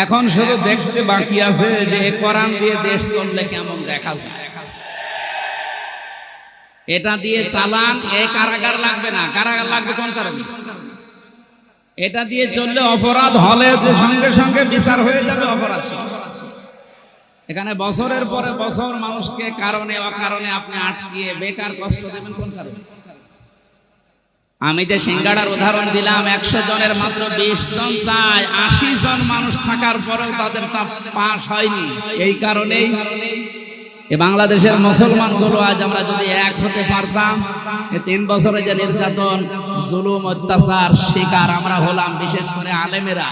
এখন শুধু দেখতে বাকি আছে যে কোরআন দিয়ে দেশ চললে কেমন দেখা যায়। এটা দিয়ে চালান, এই কারাগার লাগবে না। কারাগার লাগবে কোন কারণে? এটা দিয়ে চললে অপরাধ হলে যে সঙ্গে সঙ্গে বিচার হয়ে যাবে অপরাধ। এখানে বছরের পরে বছর মানুষকে কারণে অকারণে আপনি আটকিয়ে বেকার কষ্ট দেবেন কোন কারণে? আমি যে সিঙ্গাড়ার উদাহরণ দিলাম, 100 জনের মাত্র 20 জন চায়, 80 জন মানুষ থাকার পরেও তাদের পাস হয়নি। এই কারণেই বাংলাদেশের মুসলমানগুলো আজ আমরা যদি এক হতে পারতাম, 3 বছরে যে নির্যাতন, জুলুম, অত্যাচার শিকার আমরা হলাম, বিশেষ করে আলেমেরা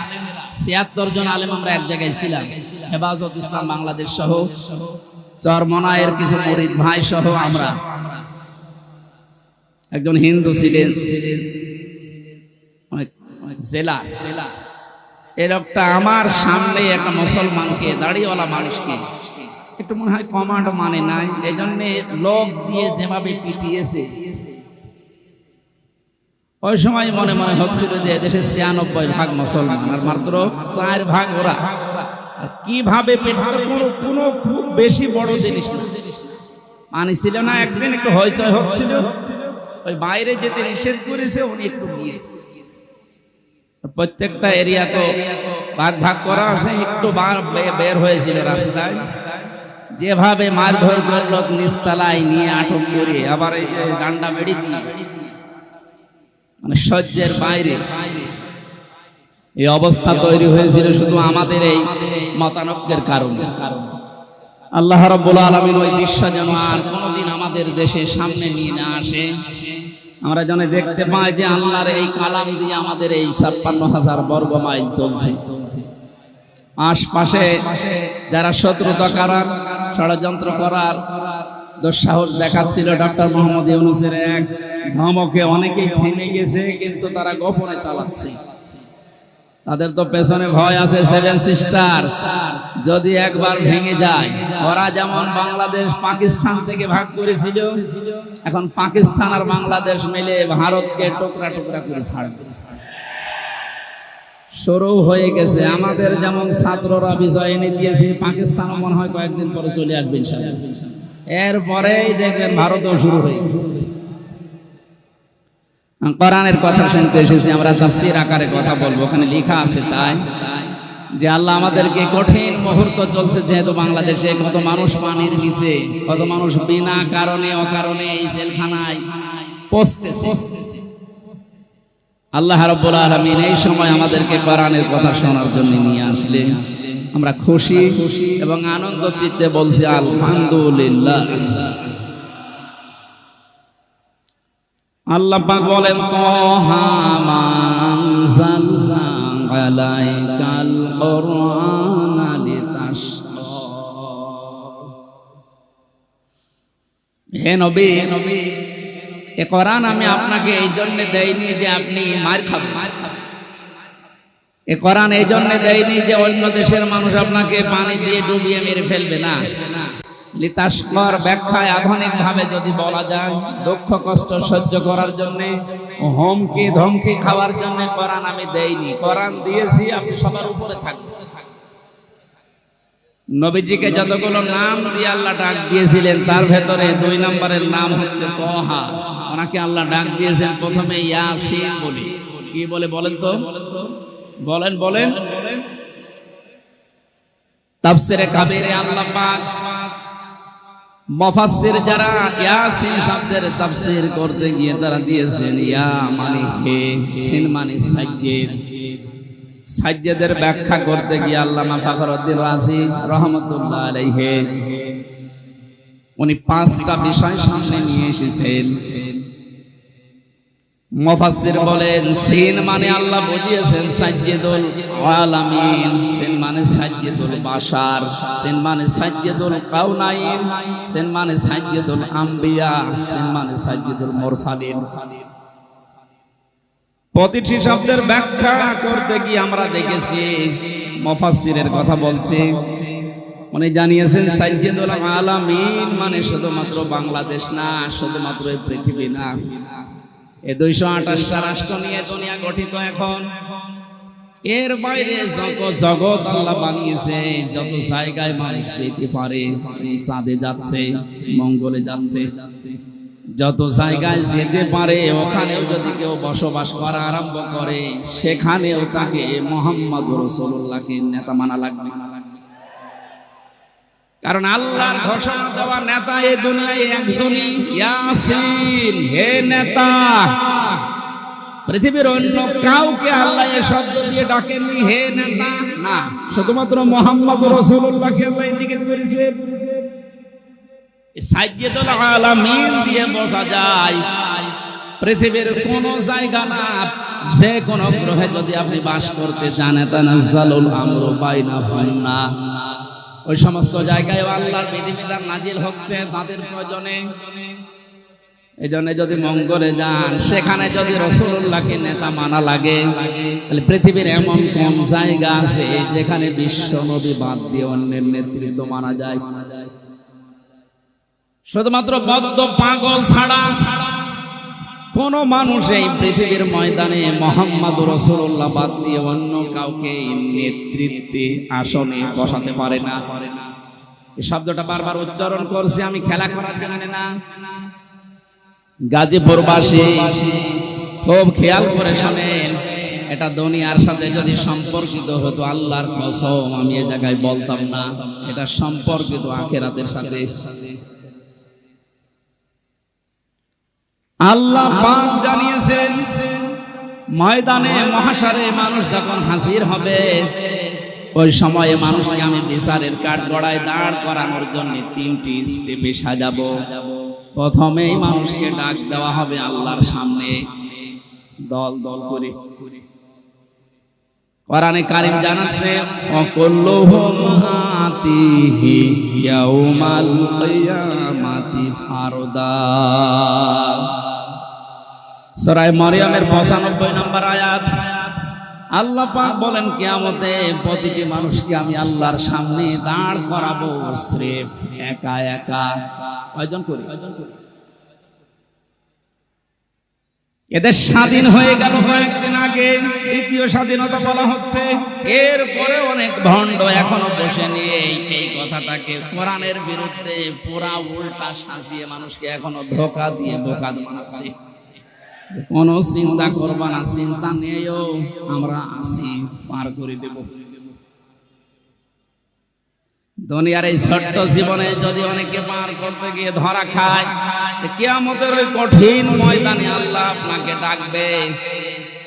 76 জন আলেম আমরা এক জায়গায় ছিলাম, হেফাজত ইসলাম বাংলাদেশ সহ চরমনায়ের কিছু মুরিদ ভাই সহ আমরা। একজন হিন্দু ছিলেন, অনেক জেলা, এই লোকটা আমার সামনে একটা মুসলমানকে, দাড়িওয়ালা মানুষকে একটু মনে হয় কমান্ড মানে নাই, এই জন্য লোক দিয়ে যেভাবে পিটিয়েছে, ওই সময় মনে মনে হচ্ছিল যে দেশে 96% মুসলমান আর মাত্র 4% ওরা। কিভাবে কোনো খুব বেশি বড় জিনিস না, মানে ছিল না। একদিন একটু হইচই হচ্ছিল, ওই বাইরে যেতে নিষেধ করেছে, উনি একটু গিয়েছে। প্রত্যেকটা এরিয়া তো ভাগ ভাগ করা আছে, একটু বের হয়েছিল রাস্তায়, যেভাবে মারধর করলো, নিচতলায় নিয়ে আটক করে আবার এই যে ডান্ডা মেরে দিয়ে, মানে সহ্যের বাইরে এই অবস্থা তৈরি হয়েছিল শুধু আমাদের এই মতানৈক্যের কারণে। আল্লাহ রাব্বুল আলামিন ওই দৃশ্য যেন আর কোনোদিন আমাদের দেশের সামনে নিয়ে না আসে। আমরা যেন দেখতে পাই যে আল্লাহর এই কালাম দিয়ে আমাদের এই 56,000 বর্গ মাইল চলছে। আশপাশে যারা শত্রুতা করার, ষড়যন্ত্র করার দুঃসাহস দেখাচ্ছিল, ডক্টর মোহাম্মদ ইউনূসের এক ধমকে অনেকেই থেমে গেছে, কিন্তু তারা গোপনে চালাচ্ছে। তাদের তো পেছনে ভয় আছে, 7 সিস্টার যদি একবার ভেঙে যায়, ওরা যেমন বাংলাদেশ পাকিস্তান থেকে ভাগ করেছিল, এখন পাকিস্তান আর বাংলাদেশ মিলে ভারতকে টুকরা টুকরা করে ছাড়বে। শুরু হয়ে গেছে। আমাদের যেমন ছাত্ররা বিষয় এনে দিয়েছে, পাকিস্তানও মনে হয় কয়েকদিন পরে চলে আসবে ইনশাআল্লাহ। এরপরেই দেখবেন ভারতও শুরু হয়ে গেছে। কোরআনের কথা শুনতে এসেছি আমরা, তাফসীর আকারে কথা বলবো। ওখানে লেখা আছে তাই যে আল্লাহ আমাদেরকে কঠিন মুহূর্ত চলছে, যেহেতু বাংলাদেশে কত মানুষ পানির নিচে, কত মানুষ বিনা কারণে অকারণে এই জেলখানায় পচতেছে। আল্লাহ রাব্বুল আলামিন এই সময় আমাদেরকে কোরআনের কথা শোনার জন্য নিয়ে আসলে আমরা খুশি এবং আনন্দ চিত্তে বলছি আলহামদুলিল্লাহ। আল্লাহ পাক বলেন, তাহা মা আনজালনা আলাইকাল কুরআনা লিতাশকা। হে নবী, এ কোরআন আমি আপনাকে এই জন্য দেইনি যে আপনি মার খাবেন। এ কোরআন এই জন্য দেইনি যে অন্য দেশের মানুষ আপনাকে পানি দিয়ে ডুবিয়ে মেরে ফেলবে না। লিতাশকার ব্যাখ্যায় আধুনিক ভাবে যদি বলা যায়, দুঃখ কষ্ট সহ্য করার জন্য, হুমকি ধমকি খাওয়ার জন্য কোরআন আমি দেইনি। কোরআন দিয়েছি আপনি সবার উপরে থাকবেন। নবীজিকে যতগুলো নাম দিয়ে আল্লাহ ডাক দিয়েছিলেন, তার ভেতরে 2 নম্বরের নাম হচ্ছে তাহা। ওনাকে আল্লাহ ডাক দিয়েছেন প্রথমে ইয়াসিন বলে। কি বলে বলেন তো? বলেন। তাফসীরে কাবীরে আল্লাহ পাক মুফাসসির যারা ইয়াসিন শব্দের তাফসীর করতে গিয়ে তারা দিয়েছেন ইয়া মানে হে, সিন মানে সাজ্জেদ। সাজ্জেদের ব্যাখ্যা করতে গিয়ে আল্লামা ফখরুদ্দীন রাজি রহমাতুল্লাহ আলাইহি উনি 5টা বিষয় সামনে নিয়ে এসেছেন। মুফাসসির বলেন, সিন মানে আল্লাহ বুঝিয়েছেন সাজ্জেদুল আলামিন, সিন মানে সাজ্জেদুল বাশার, সিন মানে সাজ্জেদুল কাউনাইন, সিন মানে সাজ্জেদুল আম্বিয়া, সিন মানে সাজ্জেদুল মুরসালিন। প্রতিটি শব্দের ব্যাখ্যা করতে গিয়ে আমরা দেখেছি মুফাসসিরের কথা বলছি, উনি জানিয়েছেন সাজ্জেদুল আলামিন মানে শুধুমাত্র বাংলাদেশ না, শুধুমাত্র এই পৃথিবী না, এই 228টা রাষ্ট্র নিয়ে দুনিয়া গঠিত। এখন এর বাইরে যত জগৎ আল্লাহ বানিয়েছে, যত জায়গায় মানুষ যেতে পারে, চাঁদে যাচ্ছে, মঙ্গলে যাচ্ছে, যত জায়গায় যেতে পারে ওখানেও যদি কেউ বসবাস করা আরম্ভ করে, সেখানেও তাকে মুহাম্মদ রাসূলুল্লাহকে নেতা মানা লাগবে। কারণ আল্লাহর ঘোষণা দেওয়া নেতা এই দুনিয়ায় একজনই, ইয়াসিন, হে নেতা। পৃথিবীর অন্য কাউকে আল্লাহ এই শব্দ দিয়ে ডাকেননি, হে নেতা, না, শুধুমাত্র মুহাম্মদ রাসূলুল্লাহকে আল্লাহ ইন্ডিকেট করেছে। সাইয়্যিদুল আলামিন দিয়ে বোঝা যায় পৃথিবীর কোন জায়গা না, যে কোন গ্রহে যদি আপনি বাস করতে চান, তানাজ্জালুল আমরু বাইনাহুম না, ওই সমস্ত জায়গায় আল্লাহর বিধিবিধান নাজিল হচ্ছে তাদের প্রয়োজনে। এই জন্য যদি মঙ্গলে যান, সেখানে যদি রাসূলুল্লাহকে নেতা মানা লাগে, তাহলে পৃথিবীর এমন কোন জায়গা আছে যেখানে বিশ্ব নবী বাদ দিয়ে অন্যের নেতৃত্ব মানা যায়? শুধুমাত্র বদ্ধ পাগল ছাড়া কোন মানুষ এই পৃথিবীর ময়দানে মুহাম্মদ রাসূলুল্লাহ বাদ দিয়ে অন্য কাউকে নেতৃত্বে আসনে বসাতে পারে না। এই শব্দটা বারবার উচ্চারণ করছি আমি খেলা করার জন্য না। গাজীপুরবাসী খুব খেয়াল করে শোনেন, এটা দুনিয়ার সাথে যদি সম্পর্কিত হতো, আল্লাহর কসম আমি এই জায়গায় বলতাম না, এটা সম্পর্কিত আখিরাতের সাথে। আল্লাহ পাক জানিয়েছেন ময়দানে মহাশারে মানুষ যখন হাজির হবে, ওই সময়ে মানুষকে আমি বিচারের কাঠগড়ায় দাঁড় করানোর জন্য 3টি স্টেপে সাজাবো। প্রথমেই মানুষকে ডাক দেওয়া হবে আল্লাহর সামনে দল দল করে। কোরআনে কারীম জানাচ্ছে, ওয়াকুল্লুহুম আতিহি ইয়াউমাল কিয়ামাতি ফারদা। সূরা মারইয়ামের 95 নম্বর আয়াত। আল্লাহ পাক বলেন কিয়ামতে প্রতিটি মানুষকে আমি আল্লাহর সামনে দাঁড় করাবো স্রেফ একা একা। কয়জন করে? এদের স্বাধীন হয়ে গেল কয়েকদিন আগে, দ্বিতীয় স্বাধীনতা বলা হচ্ছে। এরপরে অনেক ভণ্ড এখনো বসে নিয়ে এই কথাটাকে কোরআনের বিরুদ্ধে পুরা উল্টা সাজিয়ে মানুষকে এখনো ধোঁকা দিয়ে বোকা বানাচ্ছে। কোনো চিন্তা করবা না, চিন্তা নেইও, আমরা আছি, পার করে দেব। দুনিয়ার এই ছোট্ট জীবনে যদি অনেকে পার করতে গিয়ে ধরা খায়, কিয়ামতের ওই কঠিন ময়দানে আল্লাহ আপনাকে ডাকবে।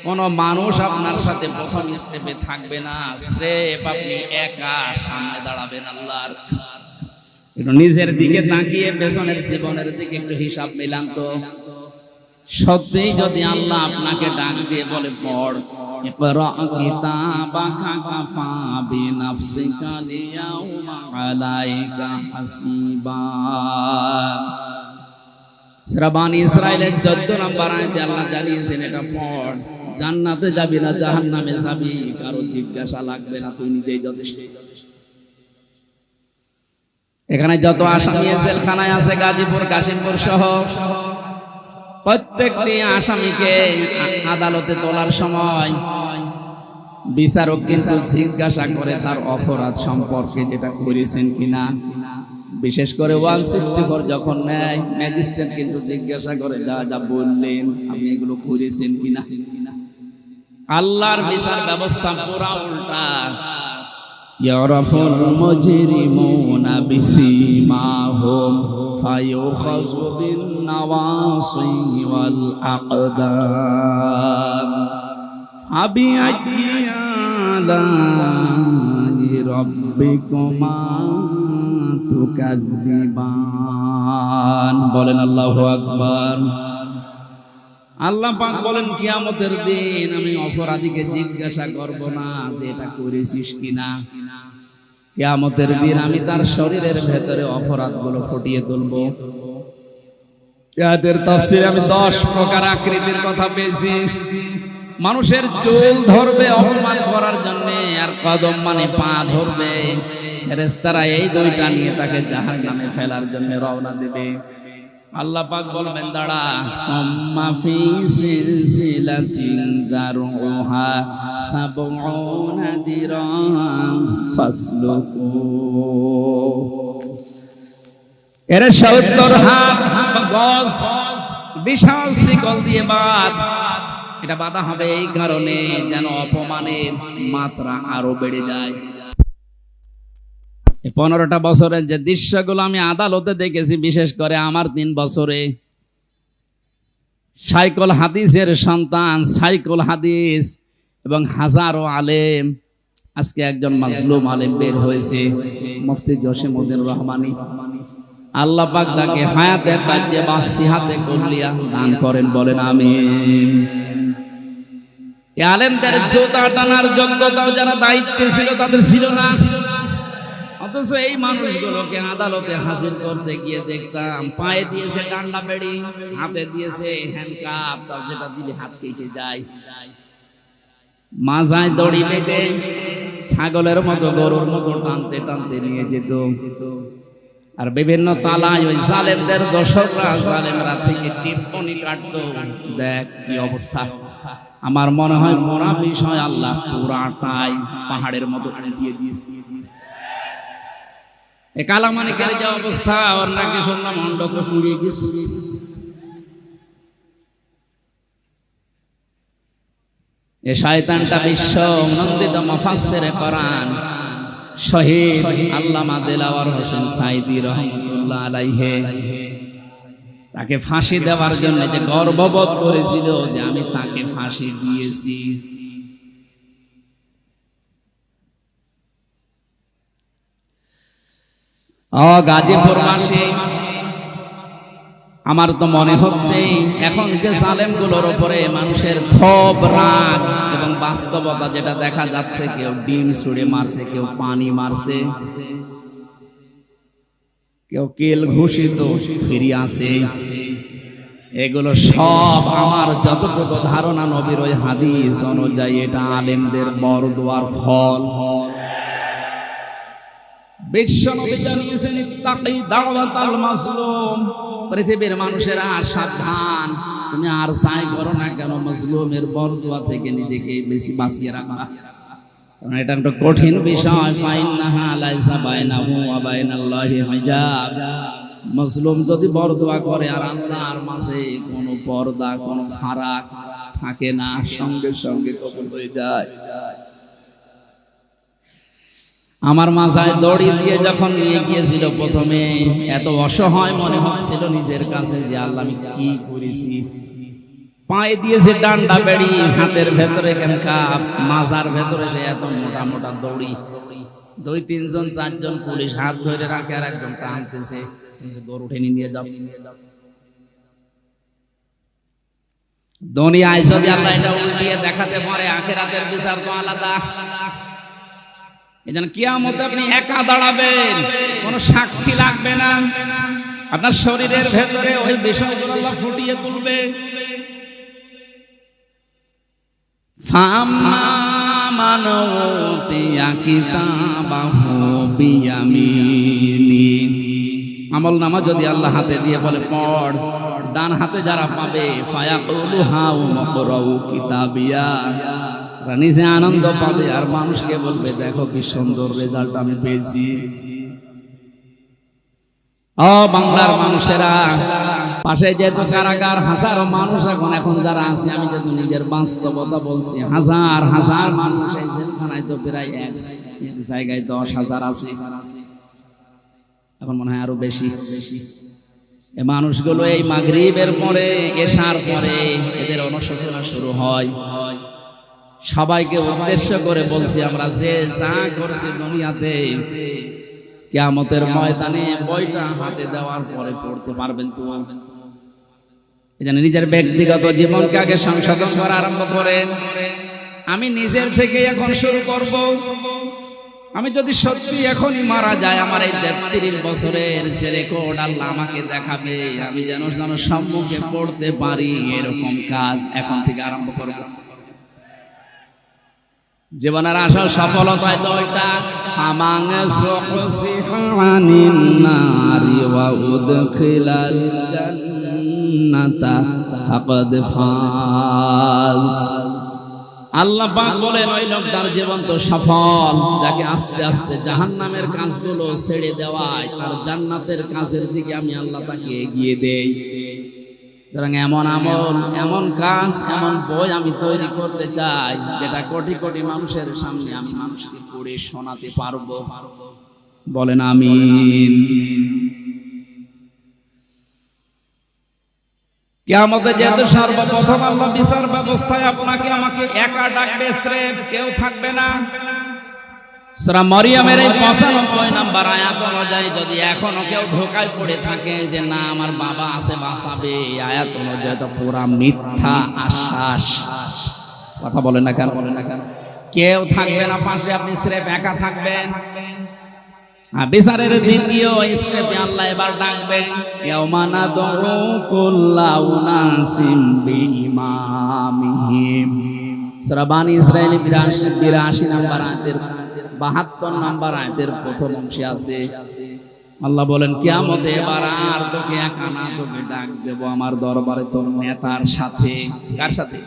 কোন মানুষ আপনার সাথে প্রথম স্টেপে থাকবে না, স্রেফ আপনি একা সামনে দাঁড়াবেন আল্লাহর। একটু নিজের দিকে তাকিয়ে পেছনের জীবনের দিকে একটু হিসাব মিলান তো। সত্যি যদি আল্লাহ আপনাকে ডাক দিয়ে বলে, পড়, ইকরা কিতাবাকা কাফা বিনাফসিকা লিয়াউমা আলাইকা হাসিবা। সূরা বানী ইসরাঈলের 14 নম্বর আয়াতে আল্লাহ জানিয়েছেন, এটা পড়, জান্নাতে যাবি না জাহান্নামে যাবি, কারো জিজ্ঞাসা লাগবে না, তুই নিজেই যথেষ্ট। এখানে যত আসামি জেলখানায় আছে গাজীপুর, কাশিমপুর সহ প্রত্যেকটি আসামিকে আদালতে তোলার সময় বিচারক কিন্তু জিজ্ঞাসা করে তার অপরাধ সম্পর্কে, যেটা করেছেন কিনা। বিশেষ করে 164 যখন নেয়, ম্যাজিস্ট্রেট কিন্তু জিজ্ঞাসা করে যা যা বললেন আপনি এগুলো করেছেন কিনা। আল্লাহর বিচার ব্যবস্থা পুরা উল্টা। ইয়ারাফুল মুজরিমুনা বিসিমাহুম ফায়ুখাযু বিন নাওয়াসি ওয়াল আকদাম ফাবিআইয়ি আলা'i রাব্বিকুমা তুকাযযিবান। বলেন আল্লাহু আকবার। আল্লাহ পাক বলেন কিয়ামতের দিন আমি অপরাধীকে জিজ্ঞাসা করব না যে এটা করেছিস কিনা। কিয়ামতের দিন আমি তার শরীরের ভেতরে অপরাধগুলো ফুটিয়ে তুলব। এর তাফসীরে আমি 10 প্রকার আকৃতির কথা পেয়েছি। মানুষের চুল ধরবে অপমান করার জন্য, আর কদম মানে পা ধরবে। ফেরেশতারা এই দুইটা নিয়ে তাকে জাহান্নামে ফেলার জন্য রওনা দেবে। আল্লাহ পাক বলবেন দাঁড়া, সুম্মা ফি সিলসিলাতিন দারউহা সাবউনা দিরান ফাসলুকু। এর 70 হাত গজ বিশাল শিকল দিয়ে বাঁধ। এটা বাঁধা হবে এই কারণে যেন অপমানের মাত্রা আরো বেড়ে যায়। 15টা বছরের যে দৃশ্যগুলো আমি আদালতে দেখেছি, বিশেষ করে আমার 3 বছরে, সাইকুল হাদিসের সন্তান সাইকুল হাদিস এবং হাজারো আলেম, আজকে একজন মাজলুম আলেম বের হয়েছে, মুফতি জসিমউদ্দিন রহমানী। আল্লাহ পাক তাকে হায়াতে তাইয়্যিবা সিহাতে কুল্লিয়া দান করেন, বলেন আমিন। এই আলেমদের জোতা টানার যোগ্যতাও যারা দায়িত্বে ছিল তাদের ছিল না, অথচ এই মানুষগুলোকে আদালতে হাজির করতে গিয়ে দেখতাম পায়ে দিয়েছে ডান্ডা বেড়ি, হাতে দিয়েছে হ্যান্ডকাপ, তাও যেটা দিলে হাত কেটে যায়, মাজায় দড়ি বেঁধে ছাগলের মতো গরুর মতো টানতে টানতে নিয়ে যেত। আর বিভিন্ন তালায় ওই জালেমদের দর্শকরা জালেমরা থেকে টিপ্পনি কাটতো। দেখ কি অবস্থা। আমার মনে হয় মরা বিষয় আল্লাহ পুরাটাই পাহাড়ের মতো উঠিয়ে দিয়েছে। এ কালামানিকের যে অবস্থা, ওর নাকি শুনলাম অন্ডকোষ উড়িয়ে গেছে। এ শয়তানটা বিশ্ব নন্দিত মুফাসসিরে কোরআন শহীদ আল্লামা দেলাওয়ার হোসেন সাঈদী রহমাতুল্লাহ আলাইহি, তাকে ফাঁসি দেওয়ার জন্য যে গর্ববোধ করেছিল যে আমি তাকে ফাঁসি দিয়েছি। গাজীপুরবাসী, আমার তো মনে হচ্ছে এখন যে জালেমগুলোর উপরে মানুষের ক্ষোভ, রাগ এবং বাস্তবতা যেটা দেখা যাচ্ছে, কেউ ডিম ছুঁড়ে মারছে, কেউ পানি মারছে, কেউ কেল ঘুষিত ফিরিয়ে আসে, এগুলো সব আমার যতটুকু ধারণা নবীর ওই হাদিস অনুযায়ী এটা আলেমদের বরদোয়ার ফল। বিশ্বনবী জানিয়েছেন ইত্তাকি দাওয়াতাল মাসলুম, পৃথিবীর মানুষেরা সাবধান, তুমি আর যাই করো না কেন মাজলুমের বরদোয়া থেকে নিজেকে বেশি বাঁচিয়ে রাখবা, কারণ এটা একটা কঠিন বিষয়। ফাইন্নাহা লাইসা বাইনাহু ওয়া বাইনাল্লাহি হিজাব। মাজলুম যদি বরদোয়া করে আর আল্লাহর মাঝে কোনো পর্দা, কোনো ফারাক থাকে না, সঙ্গে সঙ্গে কবুল হয়ে যায়। আমার মাজায় দড়ি দিয়ে যখন নিয়ে গিয়েছিল প্রথমে, এত অসহায় মনে হচ্ছিল নিজের কাছে যে আল্লাহ আমি কি করেছি। পায়ে দিয়েছে ডান্ডা বেড়ি, হাতের ভেতরে হ্যান্ডকাপ, মাজার ভেতরে সে এত মোটা মোটা দড়ি। 2-3 জন 4 জন পুলিশ হাত ধরে রাখে আর একজন টানতেছে, গরু টেনে নিয়ে যাও। দুনিয়ায় যদি আল্লাহ এটা উল্টিয়ে দেখাতে পারে, আখিরাতের বিচার তো আলাদা। এজন্য কিয়ামতে আপনি একা দাঁড়াবেন, কোনো সাক্ষী লাগবে না, আপনার শরীরের ভেতরে ওই বিষয়গুলো আল্লাহ ফুটিয়ে তুলবে। ফাম্মা মান উতিয়া কিতাবাহু বিয়ামিনি, আমল নামা যদি আল্লাহ হাতে দিয়ে বলে পড়, ডান হাতে যারা পাবে ফায়াকুলু হাউ মাকরাউ কিতাবিয়া, নিজে আনন্দ পাবে আর মানুষকে বলবে দেখো কি সুন্দর রেজাল্ট আমি পেয়েছি। ও বাংলার মানুষেরা, পাশে যেহেতু কারাগার, হাজারো মানুষ এখন যারা আছে, আমি যেহেতু নিজের বাস্তবতা বলছি, হাজার হাজার মানুষ এই জেলখানায় তো প্রায় এক জায়গায় 10,000 আছে, এখন মনে হয় আরো বেশি। এই মানুষগুলো এই মাগরিবের পরে, এশার পরে এদের অনুশোচনা শুরু হয়। সবাইকে উদ্দেশ্য করে বলছি, আমরা যে যা করছি দুনিয়াতে, কিয়ামতের ময়দানে বইটা হাতে দেওয়ার পরে পড়তে পারবেন তো। এজন্য নিজের ব্যক্তিগত জীবনকে আগে সংশোধন করা আরম্ভ করেন। আমি নিজের থেকে এখন শুরু করব। আমি যদি সত্যি এখনই মারা যায়, আমার এই 33 বছরের যে রেকর্ড আল্লাহ আমাকে দেখাবে, আমি যেন সম্মুখে পড়তে পারি, এরকম কাজ এখন থেকে আরম্ভ করব। জীবনের আসল সফলতা তো এটা ফামাং সুহসিহানিন নারি ওয়া উদখিলাল জান্নাতা ফাকাদ ফাজ। আল্লাহ পাক বলেন ওই লোকটার জীবন তো সফল যাকে আস্তে আস্তে জাহান্নামের কাজগুলো ছেড়ে দেওয়ায় আর জান্নাতের কাজের দিকে আমি আল্লাহ তাকে এগিয়ে দেই। সুতরাং এমন আমল, এমন কাজ, এমন বই আমি তৈরি করতে চাই যেটা কোটি কোটি মানুষের সামনে আমি মানুষকে পড়ে শোনাতে পারবো। বলেন আমিন। কিয়ামতে যেহেতু সর্বপ্রথম আল্লাহ বিচার ব্যবস্থায় আপনাকে আমাকে একা ডাকবে, স্রেফ কেউ থাকবে না। সূরা মরিয়মের এই 95 নম্বর আয়াত অনুযায়ী যদি এখনো কেউ ধোঁকায় পড়ে থাকে যে না আমার বাবা আছে বাঁচাবে, এই আয়াত অনুযায়ী তো পুরা মিথ্যা আশ্বাস। কথা বলেন না কেন? কেউ থাকবে না পাশে, আপনি স্রেফ একা থাকবেন। বিচারের দ্বিতীয় স্টেপে আল্লাহ এবার ডাকবেন ইয়াউমা নাদউ কুল্লা উনাসিম বিইমামিহিম। সূরা বানী ইসরাঈল 82 নম্বর আয়াতের 72 নম্বর আয়াতের প্রথম অংশে আছে আল্লাহ বলেন কিয়ামতে এবার আর তোকে একা না, তোকে ডাক দেব আমার দরবারে তোর নেতার সাথে। কার সাথে?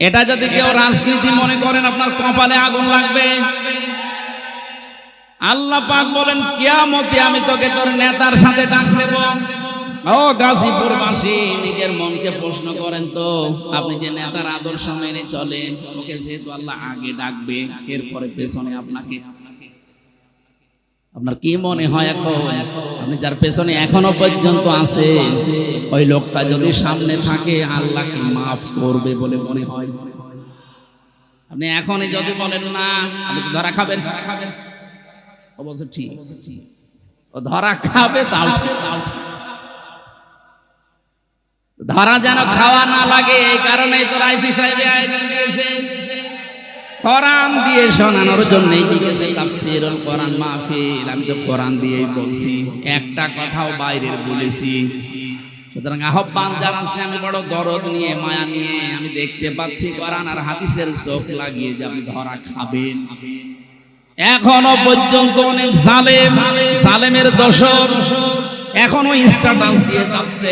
এটা যদি কেউ রাজনীতি মনে করেন আপনার কপালে আগুন লাগবে। আল্লাহ পাক বলেন কিয়ামতে আমি তোকে তোর নেতার সাথে ডাক দেব। ও গাজীপুরবাসী, নিজের মনকে প্রশ্ন করেন তো, আপনি যে নেতার আদর্শ মেনে চলেন, ওকে যেহেতু আল্লাহ আগে ডাকবে, এরপরে পেছনে আপনাকে, আপনার কি মনে হয় এখন আপনি যার পেছনে এখনো পর্যন্ত আছে ওই লোকটা যদি সামনে থাকে আল্লাহ কি মাফ করবে বলে মনে হয়? আপনি এখনই যদি বলেন না আপনি ধরা খাবেন, ও বলছে ঠিক, ও ধরা খাবে, তাও ধরা যেন খাওয়া না লাগে এই কারণে তো রাইফি সাহেব আয়োজন দিয়েছে, কোরআন দিয়ে শোনানোর জন্যই দিয়েছে তাফসীরুল কোরআন মাহফিল। আমি তো কোরআন দিয়েই বলছি, একটা কথাও বাইরের বলেছি। সুতরাং আহ্বান জানাচ্ছি, আমি বড় দরদ নিয়ে মায়া নিয়ে আমি দেখতে পাচ্ছি কোরআন আর হাদিসের চোখ লাগিয়ে যে আপনি ধরা খাবেন। এখনো পর্যন্ত অনেক জালেমের দোষর এখনো স্ট্যাটাস দিয়ে যাচ্ছে।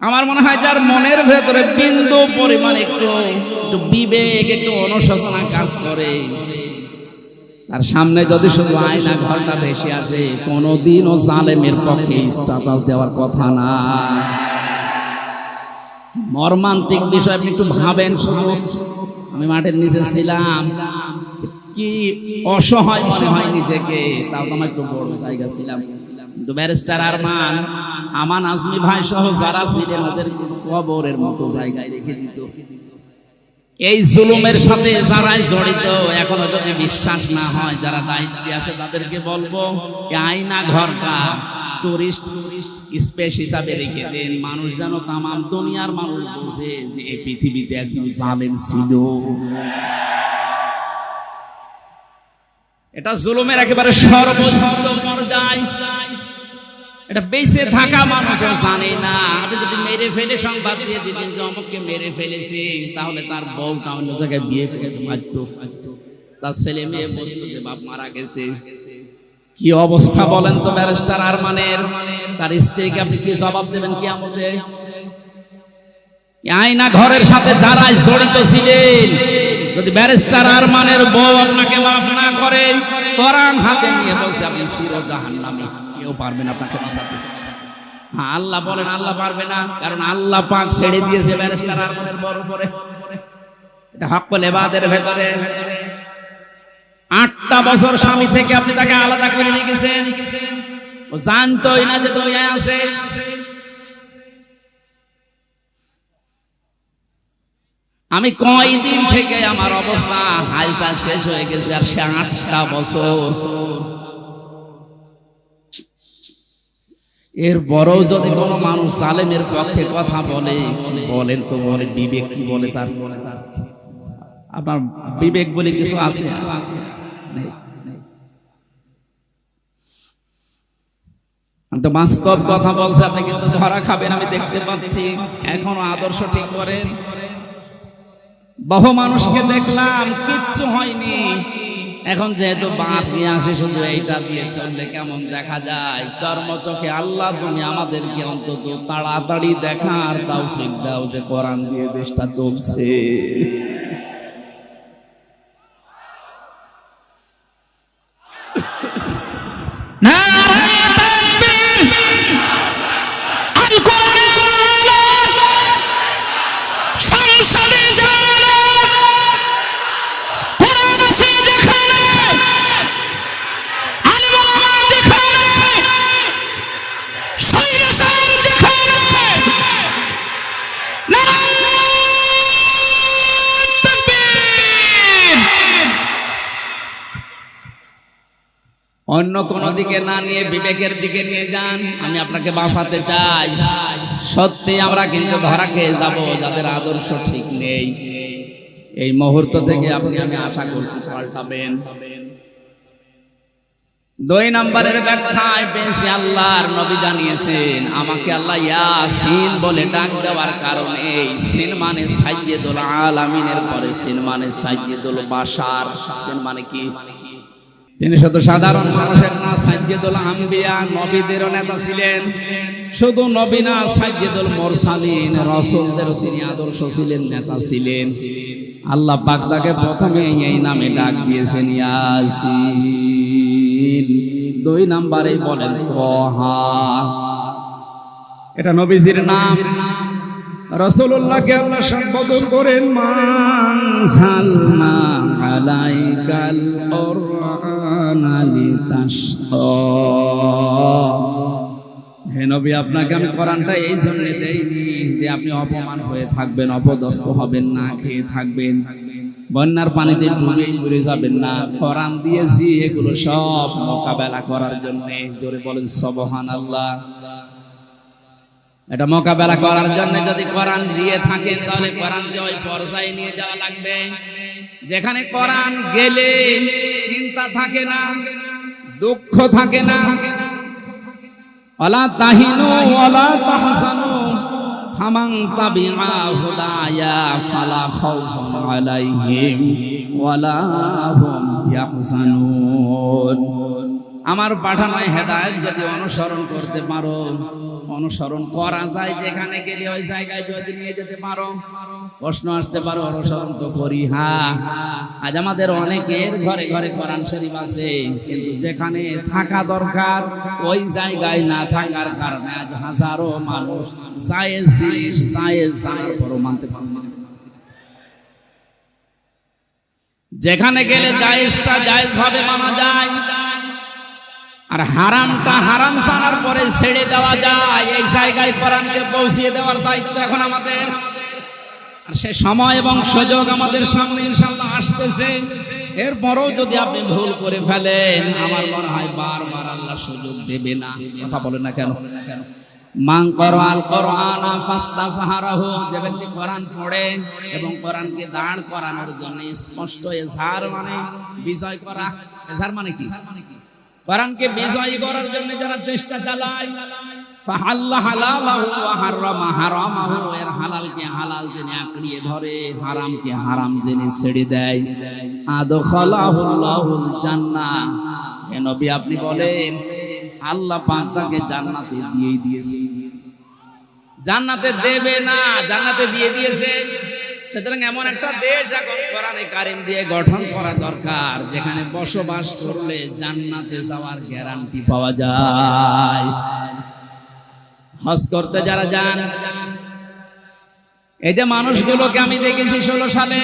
আমার মনে হয় যার মনের ভেতরে বিন্দু পরিমাণ একটু বিবেক, একটু অনুশোচনা কাজ করে, তার সামনে যদি শুধু আয়না ঘরটা ভেসে আসে, কোনোদিনও জালেমের পক্ষে স্ট্যাটাস দেওয়ার কথা না। মর্মান্তিক বিষয় আপনি একটু ভাবেন। শুধু আমি মাঠের নিচে ছিলাম, কি অসহায় মনে হয় নিজেকে, তাও তো আমার একটু বড় জায়গা ছিলাম, কিন্তু ব্যারিস্টার আমান আজমি ভাই সহ যারা ছিলেন ওদের কবরের মতো জায়গায় রেখে দিত। এই জুলুমের সাথে যারাই জড়িত, এখনো যদি বিশ্বাস না হয়, যারা দায়িত্বে আছে তাদেরকে বলবো আয়না ঘরটা টুরিস্ট স্পেস হিসাবে রেখে দেন। মানুষ যেন তামাম দুনিয়ার মানুষ বোঝে যে এই পৃথিবীতে একজন জালেম ছিল। এটা জুলুমের একেবারে সর্বোচ্চ পর্যায়। এটা বেঁচে থাকা মানুষও জানে না। আপনি যদি মেরে ফেলে সংবাদ দিয়ে দিতেন যে অমুককে মেরে ফেলেছে, তাহলে তার বউটা অন্য জায়গায় বিয়ে করে পারত, তার ছেলে মেয়ে বসতো যে বাপ মারা গেছে। কি অবস্থা বলেন তো ব্যারিস্টার আরমানের, তার স্ত্রীকে আপনি কি জবাব দেবেন কিয়ামতে? আয়না ঘরের সাথে যারা জড়িত ছিলেন, যদি ব্যারিস্টার আরমানের বউ আপনাকে মাফ না করে, কোরআন হাতে নিয়ে বলছে আপনি চির জাহান্নামী, কেউ পারবে না আপনাকে বাঁচাতে। হ্যাঁ, আল্লাহ বলেন আল্লাহ পারবে না, কারণ আল্লাহ পাক ছেড়ে দিয়েছে ব্যারিস্টার আরমানের বড় উপরে। এটা হক্কুল ইবাদের ভেতরে 8টা বছর স্বামী থেকে আপনি তাকে আলাদা করে রেখেছেন, ও জানতোই না যে দুনিয়ায় আছে। আমি কয়দিন থেকে আমার অবস্থা হালচাল শেষ হয়ে গেছে, আর সে 8টা বছর। এর বড়ও যদি কোনো মানুষ জালেমের পক্ষে কথা বলে, বলেন তো বলে বিবেক কি বলে? তার আপনার বিবেক বলে কিছু আছে? তো বাস্তব কথা বলছে, আপনি কিন্তু ধরা খাবেন আমি দেখতে পাচ্ছি। এখনো আদর্শ ঠিক করেন। বহু মানুষকে দেখলাম কিচ্ছু হয়নি, এখন যেহেতু বাঁধ নিয়ে আসে শুধু এইটা দিয়ে চললে কেমন দেখা যায়। চর্মচোখে আল্লাহ তুমি আমাদেরকে অন্তত তাড়াতাড়ি দেখার তৌফিক দাও যে কোরআন দিয়ে দেশটা চলছে। অন্য কোন দিকে না নিয়ে বিবেকের দিকে নিয়ে যান। আমি আপনাকে বাঁচাতে চাই। সত্যি আমরা কিন্তু ধরা খেয়ে যাব যাদের আদর্শ ঠিক নেই। এই মুহূর্ত থেকে আপনি আমি আশা করছি পাল্টাবেন। 2 নম্বরের ব্যাখ্যায় পেয়েছি আল্লাহর নবী জানিয়েছেন, আমাকে আল্লাহ ইয়াসিন বলে ডাক দেওয়ার কারণে সিন মানে সাইয়্যিদুল আলামিনের পরে সিন মানে সাইয়্যিদুল বাশার। সিন মানে কি? তিনি শুধু সাধারণ মানুষের না, সাইয়্যিদুল আম্বিয়া, নবীদেরও নেতা ছিলেন। শুধু নবী না, সাইয়্যিদুল মুরসালিন, রাসূলদের তিনি আদর্শ ছিলেন, নেতা ছিলেন। আল্লাহ পাক তাকে প্রথমে এই নামে ডাক দিয়েছেন ইয়াসিন। 2 নম্বরে বলেন তাহা, এটা নবীজির নাম। রাসূলুল্লাহকে আল্লাহ সম্বোধন করেন মানসালনা আলাইকাল কুরআনা লিতাশকা। হে নবী, আপনাকে আমি কোরআনটা এই জন্য দেইনি যে আপনি অপমান হয়ে থাকবেন, অপদস্থ হবেন, না খেয়ে থাকবেন, বন্যার পানিতে ডুবে মরে যাবেন না। কোরআন দিয়েছি এগুলো সব মোকাবেলা করার জন্য। জোরে বলেন সুবহানাল্লাহ। এটা মোকাবেলা করার জন্য যদি কোরআন দিয়ে থাকেন তাহলে কোরআনকে ওই পর্যায়ে নিয়ে যাওয়া লাগবে যেখানে কোরআন গেলে চিন্তা থাকে না, দুঃখ থাকে না। ওয়ালা তাহিনু ওয়ালা তাহজানু ফামান তাবিআ হুদায়া ফালা খাউফুন আলাইহিম ওয়ালা হুম ইয়াহজানুন। আমার পাঠানো হেদায়েত যদি অনুসরণ করতে পারো, অনুসরণ করা যায়, যেখানে গেলে ওই জায়গায় যদি নিয়ে যেতে পারো। প্রশ্ন আসতে পারো অনুসরণ তো করি, হ্যাঁ। আজ আমাদের অনেকের ঘরে ঘরে কোরআন শরীফ আছে, কিন্তু যেখানে থাকা দরকার ওই জায়গায় না থাকার কারণে আজ হাজারো মানুষ জায়েজ জিনিস জায়েজ জানার পরও মানতে পারছে না। যেখানে গেলে জায়েজটা জায়েজ ভাবে মানা যায় আর হারামটা হারাম জানার পরে ছেড়ে দেওয়া যায়, এই জায়গায় কোরআনকে পৌঁছিয়ে দেওয়ার দায়িত্ব এখন আমাদের। আর সে সময় এবং সুযোগ আমাদের সামনে ইনশাআল্লাহ আসতেছে। এরপরও যদি আপনি ভুল করে ফেলেন, আমার মনে হয় বারবার আল্লাহ সুযোগ দেবে না। কথা বলেন না কেন? মান করাল কোরআনা ফাস্তাজহারাহু, যে ব্যক্তি কোরআন পড়ে এবং কোরআনকে দাঁড় করানোর জন্য স্পষ্ট ইজহার মানে বিজয় করা। ইজহার মানে কি? কোরআনকে বিজয়ী করার জন্য যারা চেষ্টা চালায়, ফাহাল্লা হালালাহু ওয়া হারামা হারামাহু, এর হালালকে হালাল জেনে আঁকড়িয়ে ধরে, হারামকে হারাম জেনে ছেড়ে দেয়, আদখালাহুল্লাহুল জান্নাহ। হে নবী, আপনি বলেন আল্লাহ পাক তাকে জান্নাতে দিয়ে দিয়েছে। জান্নাতে দেবে না, জান্নাতে দিয়ে দিয়েছে। সুতরাং এমন একটা দেশ এখন কোরআনে কারিম দিয়ে গঠন করা দরকার যেখানে বসবাস করলে জান্নাতে যাওয়ার গ্যারান্টি পাওয়া যায়। হজ করতে যারা যান, এই যে মানুষগুলোকে আমি দেখেছি 16 সালে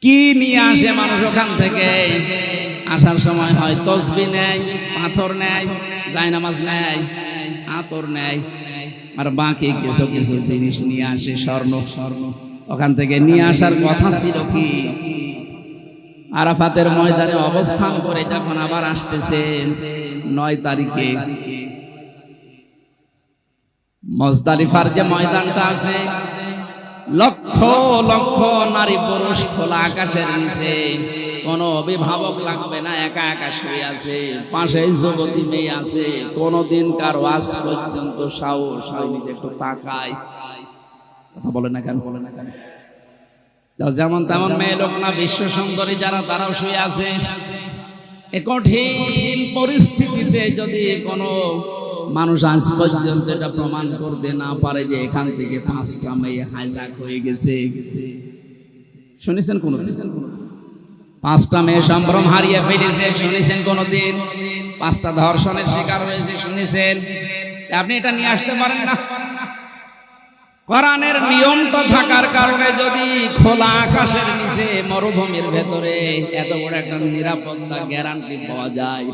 কি নিয়ে আসে মানুষ ওখান থেকে। আসার সময় হয় তসবিহ নেয়, পাথর নেয়, জায়নামাজ নেয়, আতর নেয়, আর বাকি কিছু কিছু জিনিস নিয়ে আসে, স্বর্ণ। ওখান থেকে নিয়ে আসার কথা ছিল কি, আরাফাতের ময়দানে অবস্থান করে যখন আবার আসতেছেন 9 তারিখে, মুজদালিফার যে ময়দানটা আছে, লক্ষ লক্ষ নারী পুরুষ খোলা আকাশের নিচে কোনো অভিভাবক লাগবে না, একা একা শুয়ে আছে, পাশে যুবতী মেয়ে আছে, কোনোদিন কার ওয়াজ পর্যন্ত সাহস হয়নি একটু তাকায়। কথা বলে না কেন? যেমন তেমন মেয়ে লোক না, বিশ্ব সুন্দরী যারা তারাও শুয়ে আছে। এ কঠিন পরিস্থিতিতে যদি কোনো মানুষ আজ পর্যন্ত এটা প্রমাণ করতে না পারে যে এখান থেকে 5টা মেয়ে হাইজ্যাক হয়ে গেছে, শুনেছেন কোন? 5টা মেয়ে সম্ভ্রম হারিয়ে ফেলেছে, শুনেছেন কোনদিন? 5টা ধর্ষণের শিকার হয়েছে, শুনেছেন? আপনি এটা নিয়ে আসতে পারেন না। কোরআনের নিয়মটা থাকার কারণে যদি খোলা আকাশের নিচে মরুভূমির ভেতরে এত বড় একটা নিরাপত্তা গ্যারান্টি পাওয়া যায়,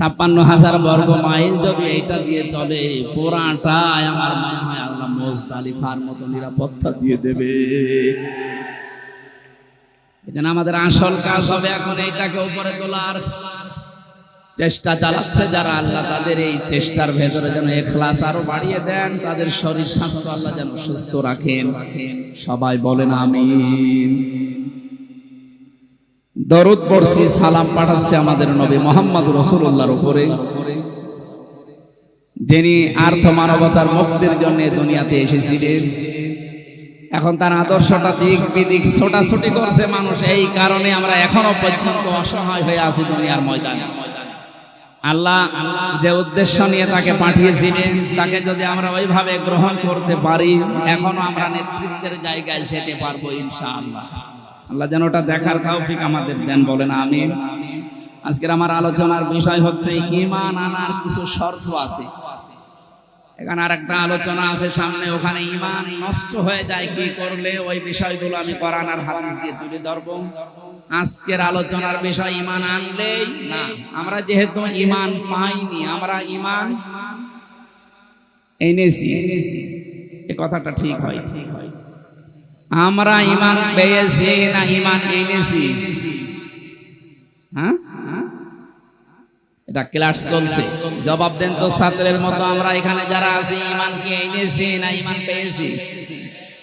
56,000 বর্গ মাইল যদি এইটা দিয়ে চলে, পুরাটাই আমার মনে হয় আল্লাহ মুজদালিফার মতো নিরাপত্তা দিয়ে দেবে। এজন্য আমাদের আসল কাজ হবে এখন এইটাকে উপরে তোলার চেষ্টা চালাচ্ছে যারা, আল্লাহ তাদের এই চেষ্টার ভেতরে যেন ইখলাস আরো বাড়িয়ে দেন, তাদের শরীর স্বাস্থ্য আল্লাহ যেন সুস্থ রাখেন। সবাই বলেন আমিন। দরুদ পড়ছি, সালাম পাঠাচ্ছি আমাদের নবী মুহাম্মদ রাসূলুল্লাহর উপরে, যিনি আর্থ মানবতার মুক্তির জন্য দুনিয়াতে এসেছিলেন। এখন তার আদর্শটা দিক বিদিক ছোটাছুটি করছে মানুষ, এই কারণে আমরা এখনো পর্যন্ত অসহায় হয়ে আছি দুনিয়ার ময়দানে। আল্লাহ যে উদ্দেশ্য নিয়ে তাকে পাঠিয়েছিলেন, তাকে যদি আমরা ওইভাবে গ্রহণ করতে পারি, এখনো আমরা নেতৃত্বের জায়গায় যেতে পারবো ইনশাআল্লাহ। আল্লাহ যেন ওটা দেখার তৌফিক আমাদের দেন, বলেন আমিন। আজকের আমার আলোচনার বিষয় হচ্ছে ঈমান আনার কিছু শর্ত আছে। এখানে আরেকটা আলোচনা আছে সামনে, ওখানে ঈমান নষ্ট হয়ে যায় কি করলে, ওই বিষয়গুলো আমি কোরআন আর হাদিস দিয়ে তুলে ধরবো। আজকের আলোচনার বিষয় ঈমান আনলেই না, আমরা যেহেতু ঈমান পাইনি, আমরা ঈমান এনেছি, এই কথাটা ঠিক হয়। আমরা ঈমান পেয়েছি না ঈমান এনেছি? হ্যাঁ, এটা ক্লাস চলছে, জবাব দেন তো ছাত্রের মতো। আমরা এখানে যারা আছি ঈমান কি এনেছি না ঈমান পেয়েছি?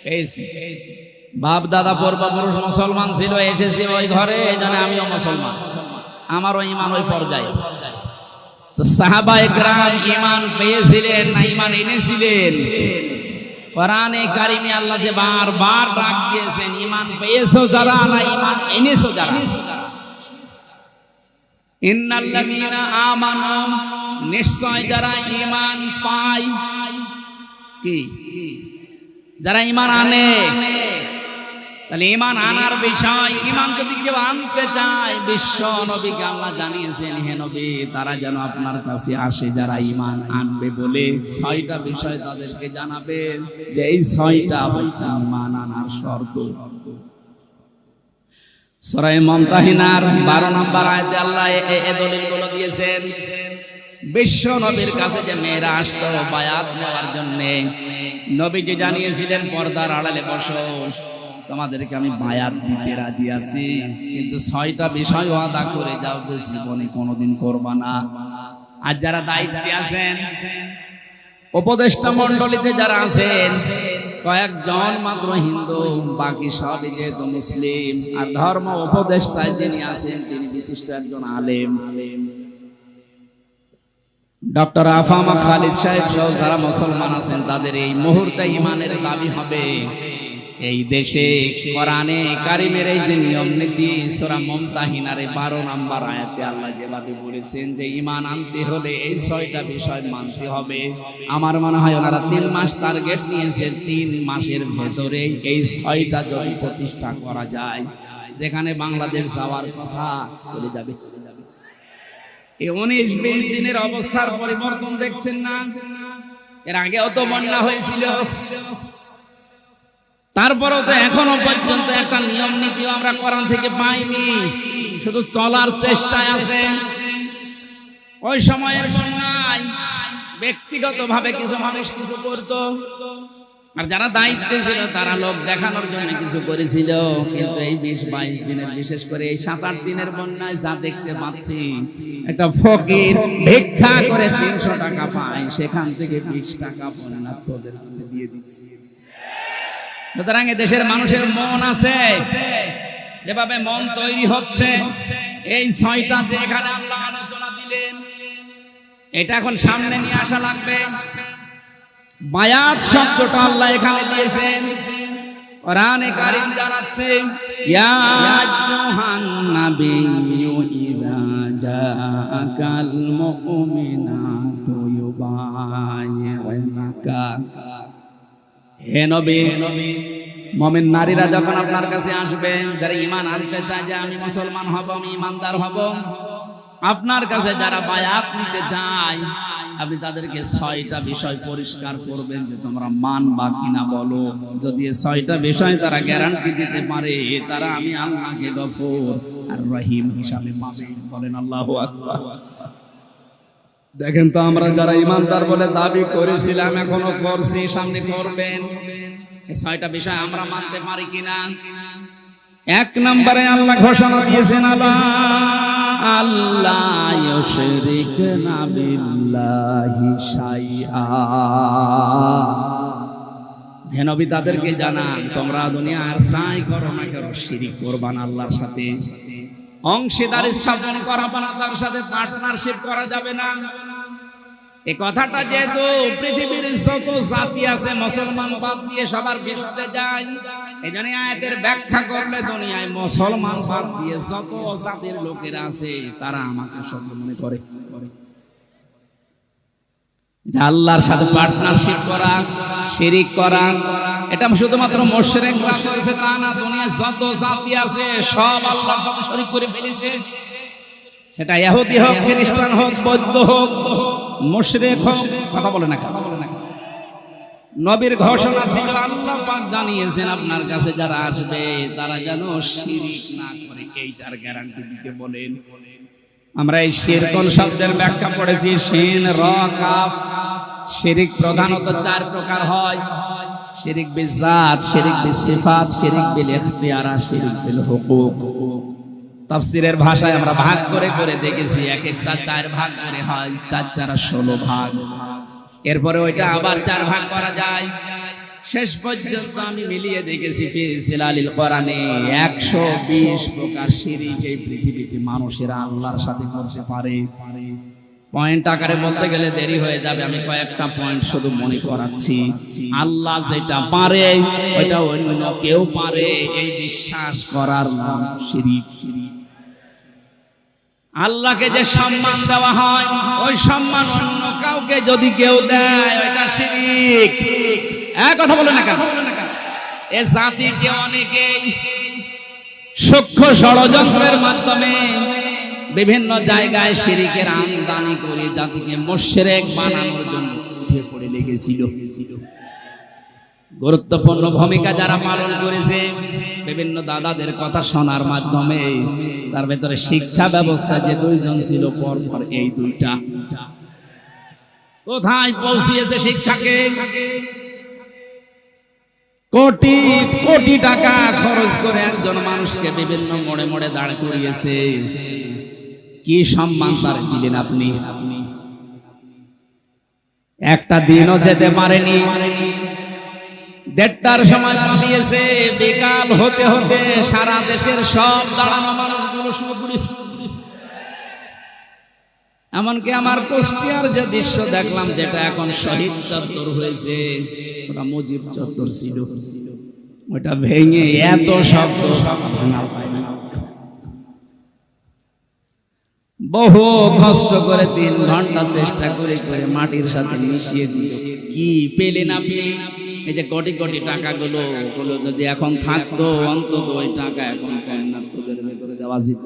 পেয়েছি। বাপ দাদা পূর্বপুরুষ মুসলমান ছিল, এসেছি ওই ঘরে, এই জন্য আমিও মুসলমান, আমারও ঈমান ওই পর্যায়ে। তো সাহাবায়ে কেরাম ঈমান পেয়েছিলেন না ঈমান এনেছিলেন? কোরআনে কারিমে আল্লাহ যে বারবার ডাক দিয়েছেন, ঈমান পেয়েছো যারা না ঈমান এনেছো যারা। ইন্নাল্লাযীনা আমানু, নিশ্চয় যারা ঈমান পায়, কি যারা ঈমান আনে। তাহলে ঈমান আনার বিষয়, ঈমান যদি কেউ আনতে চায়, বিশ্ব নবীকে আল্লাহ জানিয়েছেন, হে নবী তারা যেন আপনার কাছে আসে যারা ঈমান আনবে বলে 6টা বিষয় তাদেরকে জানাবেন, যে এই 6টা হচ্ছে ঈমান আনার শর্ত। সূরা মুমতাহিনার 12 নম্বর আয়াতে আল্লাহ এই দলিলগুলো দিয়েছেন। বিশ্ব নবীর কাছে যে মেয়েরা আসতো বায়াত নেওয়ার জন্য, নবীজি জানিয়েছিলেন পর্দার আড়ালে বসো, তোমাদেরকে আমি বায়াত দিতে রাজি আছি, কিন্তু 6টা বিষয় ওয়াদা করে যাও যে জীবনে কোনোদিন করবা না। আর যারা দায়িত্বে আছেন, উপদেষ্টা মণ্ডলীতে যারা আছেন, কয়েকজন মাত্র হিন্দু, বাকি সবই যেহেতু মুসলিম। আর ধর্ম উপদেষ্টায় যিনি আছেন তিনি বিশিষ্ট একজন আলেম, ডক্টর আফামা খালিদ সাহেব সহ যারা মুসলমান আছেন, তাদের এই মুহূর্তে ঈমানের দাবি হবে এই দেশে কোরআনে কারিমের এই যে নিয়ম নীতি, সূরা মুমতাহিনার 12 নম্বর আয়াতে আল্লাহ যেভাবে বলেছেন যে ঈমান আনতে হলে এই 6টা বিষয় মানতে হবে। আমার মনে হয় ওনারা 3 মাস টার্গেট নিয়েছে, 3 মাসের ভেতরে এই 6টা যদি প্রতিষ্ঠা করা যায়, যেখানে বাংলাদেশ যাওয়ার কথা চলে যাবে। এই 19-20 দিনের অবস্থার পরিবর্তন দেখছেন না? এর আগেও তো বন্যা হয়েছিল, তারপরেও তো এখনো পর্যন্ত একটা নিয়ম নীতিও আমরা কোরআন থেকে পাইনি, শুধু চলার চেষ্টায় আছে। ওই সময়ের বন্যায় ব্যক্তিগতভাবে কিছু মানুষ কিছু করত, আর যারা দায়িত্বে ছিল তারা লোক দেখানোর জন্য কিছু করেছিল। কিন্তু এই 20-22 দিনের, বিশেষ করে এই 7-8 দিনের বন্যায় যা দেখতে পাচ্ছি, একটা ফকির ভিক্ষা করে 300 টাকা পায়, সেখান থেকে 20 টাকা বন্যার্থদের দিয়ে দিচ্ছে। সুতরাং দেশের মানুষের মন আছে, যেভাবে মন তৈরি হচ্ছে, এই 6টা যে এখানে আল্লাহ আলোচনা দিলেন, এটা এখন সামনে নিয়ে আসা লাগবে। বায়াত শব্দটা আল্লাহ এখানে দিয়েছেন, কোরআনে কারীম জানাচ্ছে, ইয়া আইয়ুহান নাবিয়্যু ইযা জাআকাল মুমিনাতু ইউবাইয়ুনাকা। হে নবী, মুমিন নারীরা যখন আপনার কাছে আসবে, যারা ঈমান আনতে চায় যে আমি মুসলমান হব, আমি ঈমানদার হব, আপনার কাছে যারা বায়াত নিতে চায়, আপনি তাদেরকে 6টা বিষয় পরিষ্কার করবেন যে তোমরা মানবা কিনা বলো। যদি 6টা বিষয় তারা গ্যারান্টি দিতে পারে, তারা আমি আল্লাহকে গফুর আর রহিম হিসাবে পাবে। বলেন আল্লাহু আকবার। দেখেন তো আমরা যারা ঈমানদার বলে দাবি করেছিলাম, এখনো করছি, সামনে করবেন, এই 6টা বিষয় আমরা মানতে পারি কিনা। 1 নম্বরে আল্লাহ ঘোষণা দিয়েছেন, আল্লাহ ইউশরিকনা বিল্লাহি শাইআ। হে নবী, তাদেরকে জানান তোমরা দুনিয়ার সাই করো না করো, শিরিক করবা না আল্লাহর সাথে, অংশীদার স্থাপন করাবা না, তার সাথে পার্টনারশিপ করা যাবে না। এই কথাটা যেহেতু পৃথিবীর যত জাতি আছে মুসলমান বাদ দিয়ে সবার বিরুদ্ধে যায়, এই জন্য আয়াতের ব্যাখ্যা করলে দুনিয়ায় মুসলমান বাদ দিয়ে যত জাতির লোকেরা আছে তারা আমাকে শত্রু মনে করে। আল্লাহর সাথে পার্টনারশিপ করা, শিরিক করা, এটা শুধুমাত্র মুশরিকরা করেছে তা না, দুনিয়ায় যত জাতি আছে সব আল্লাহর সাথে শরীক করে ফেলেছে। সেটা ইহুদি হোক, খ্রিস্টান হোক, বৌদ্ধ হোক, মুশরিক হোক, কথা বলে না। নবীর ঘোষণা ছিল, আল্লাহ পাক জানিয়েছেন আপনার কাছে যারা আসবে তারা যেন শিরিক না করে, এইটার গ্যারান্টি দিতে বলেন। আমরা এই শিরকুন শব্দের ব্যাখ্যা পড়েছি, শিন র কাফ। শিরিক প্রধানত 4 প্রকার হয়: শিরিক বিজাত, শিরিক বিসিফাত, শিরিক বিল ইখতিয়ার, শিরিক বিল হুকুক। তাফসীরের ভাষায় আমরা ভাগ করে করে দেখেছি, এক একটা 4 ভাগ করে হয়, 4 4 16 ভাগ। এরপরে ওইটা আবার 4 ভাগ করা যায়। শেষ পর্যন্ত আমি মিলিয়ে দেখেছি ফি জিলালিল কোরআনে 120 প্রকার শিরিক এই পৃথিবীতে মানুষেরা আল্লাহর সাথে করতে পারে। পয়েন্ট আকারে বলতে গেলে দেরি হয়ে যাবে, আমি কয়েকটা পয়েন্ট শুধু মনে করাচ্ছি। আল্লাহ যেটা পারে ওইটা অন্য কেউ পারে, এই বিশ্বাস করার নাম শিরিক। আল্লাহকে যে সম্মান দেওয়া হয়, ওই সম্মান অন্য কাউকে যদি কেউ দেয়, ওইটা শিরিক। কথা বলে না কেন? এ জাতিকে অনেকেই সূক্ষ্ম ষড়যন্ত্রের মাধ্যমে বিভিন্ন জায়গায় শিরিকের আমদানি করে জাতিকে মুশরিক বানানোর জন্য উঠে পড়ে লেগেছিল। গুরুত্বপূর্ণ ভূমিকা যারা পালন করেছে, বিভিন্ন দাদাদের কথা শোনার মাধ্যমে, তার ভেতরে শিক্ষা ব্যবস্থা যে 2 জন ছিল পরপর, এই 2টা কোথায় পৌঁছিয়েছে শিক্ষাকে। কোটি কোটি টাকা খরচ করে একজন মানুষকে বিভিন্ন মোড়ে মোড়ে দাঁড় করিয়েছে। কি সম্মান তার দিলেন আপনি? একটা দিনও যেতে পারেনি, 1:30টার সময় পালিয়েছে। বিকাল হতে হতে সারা দেশের সব দাঁড়ানো মানুষগুলো শুরু করেছে। এমনকি আমার কুষ্টিয়ার যে দৃশ্য দেখলাম, যেটা এখন শহীদ চত্বর হয়েছে, ওটা মুজিব চত্বর ছিল, ওটা ভেঙে এত শব্দ, বহু কষ্ট করে 3 ঘন্টা চেষ্টা করে করে মাটির সাথে মিশিয়ে দিল। কি পেলেন আপনি? এই যে কোটি কোটি টাকাগুলো, ওগুলো যদি এখন থাকতো, অন্তত ওই টাকা এখন কন্যাত্মদের ভেতরে দেওয়া যেত।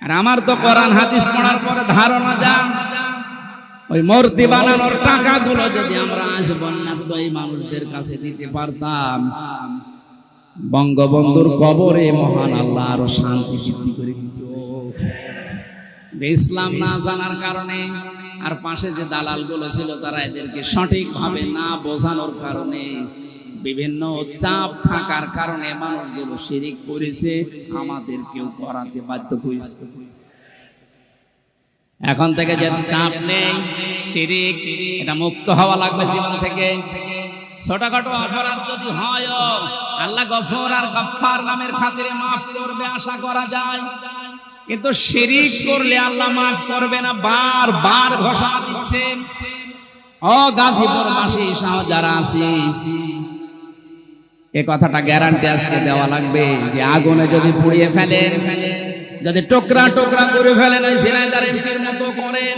আর আমার তো কোরআন হাদিস পড়ার পরে ধারণা যা, ওই মূর্তি বানানোর টাকাগুলো যদি আমরা আজ বন্যাস্ত এই মানুষদের কাছে দিতে পারতাম, বঙ্গবন্ধুর কবরে মহান আল্লাহ আরো শান্তি বৃদ্ধি করে দিত। ইসলাম না জানার কারণে আর পাশে যে দালালগুলো ছিল, তারা এদেরকে সঠিকভাবে না বোঝানোর কারণে, বিভিন্ন চাপ থাকার কারণে মানুষগুলো শিরিক করেছে, আমাদেরকেও করাতে বাধ্য করেছে। এখন থেকে যে চাপ নেই, শিরিক এটা মুক্ত হওয়া লাগবে জীবন থেকে। ছোটখাটো অপরাধ যদি হয় আল্লাহ গফুর আর গফফার নামের খাতিরে মাফ করবে আশা করা যায়, কিন্তু শিরিক করলে আল্লাহ মাফ করবে না। বারবার ঘোষণা দিচ্ছেন। ও গাজীপুরবাসী সহ যারা আছে, এই কথাটা গ্যারান্টি আজকে দেওয়া লাগবে যে আগুনে যদি পুড়িয়ে ফেলেন, যদি টুকরা টুকরা করে ফেলেন, ওই ঝিনাইদার এমপির মতো করেন,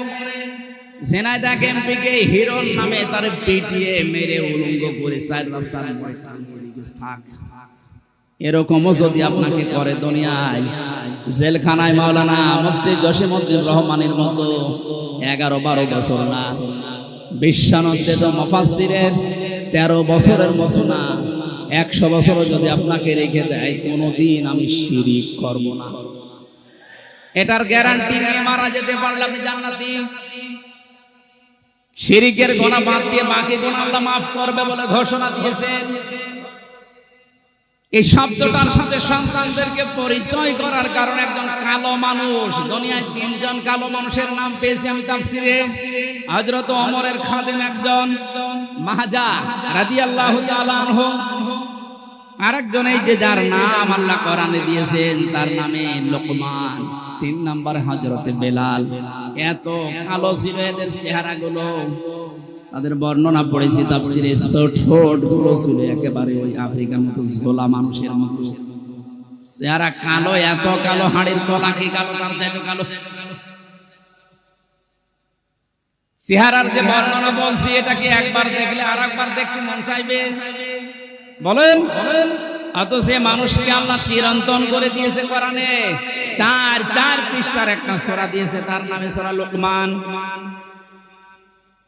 ঝিনাইদা এমপিকে হিরোর নামে তার পিটিয়ে মেরে উলঙ্গ করে চার রাস্তার থাক, এরকমও যদি আপনাকে করে দুনিয়ায়, জেলখানায় মাওলানা মুফতি জসিমউদ্দিন রহমানের মতো 11-12 বছর না, বিশ্বানন্দিত মুফাসসিরের 13 বছরের মতো না, 100 বছরও যদি আপনাকে রেখে দেয়, কোনোদিন আমি শিরিক করব না, এটার গ্যারান্টি নিয়ে মারা যেতে পারলে আপনি জান্নাতি। শিরিকের গুনাহ বাদ দিয়ে বাকি গুনাহ আল্লাহ মাফ করবে বলে ঘোষণা দিয়েছেন। এই শব্দটার সাথে সন্তানদেরকে পরিচয় করার কারণে একজন কালো মানুষ, দুনিয়ায় 3 জন কালো মানুষের নাম পেয়েছি আমি তাফসিরে। হযরত ওমরের খাদেম একজন মাহাজা রাদিয়াল্লাহু তাআলা আনহু, আরেকজন এই যে যার নাম আল্লাহ কোরআনে দিয়েছেন তার নামে লোকমান, 3 নম্বরে হযরতে বেলাল। এত কালো ছিল এদের চেহারাগুলো, তাদের বর্ণনা পড়েছি তাফসিরে। ঠোঁটগুলো ছিল একেবারে ওই আফ্রিকার মতো ঝোলা মানুষের মতো চেহারা, কালো, এত কালো, হাড়ের তলা কি কালো, তার চাইতে কালো চেহারার যে বর্ণনা বলছি, এটা কি একবার দেখলে আর একবার দেখতে মন চাইবে? বলেন। অত সে মানুষকে আল্লাহ চিরন্তন করে দিয়েছে কোরআনে, 4 পৃষ্ঠার একটা সূরা দিয়েছে, তার নামে সূরা লোকমান।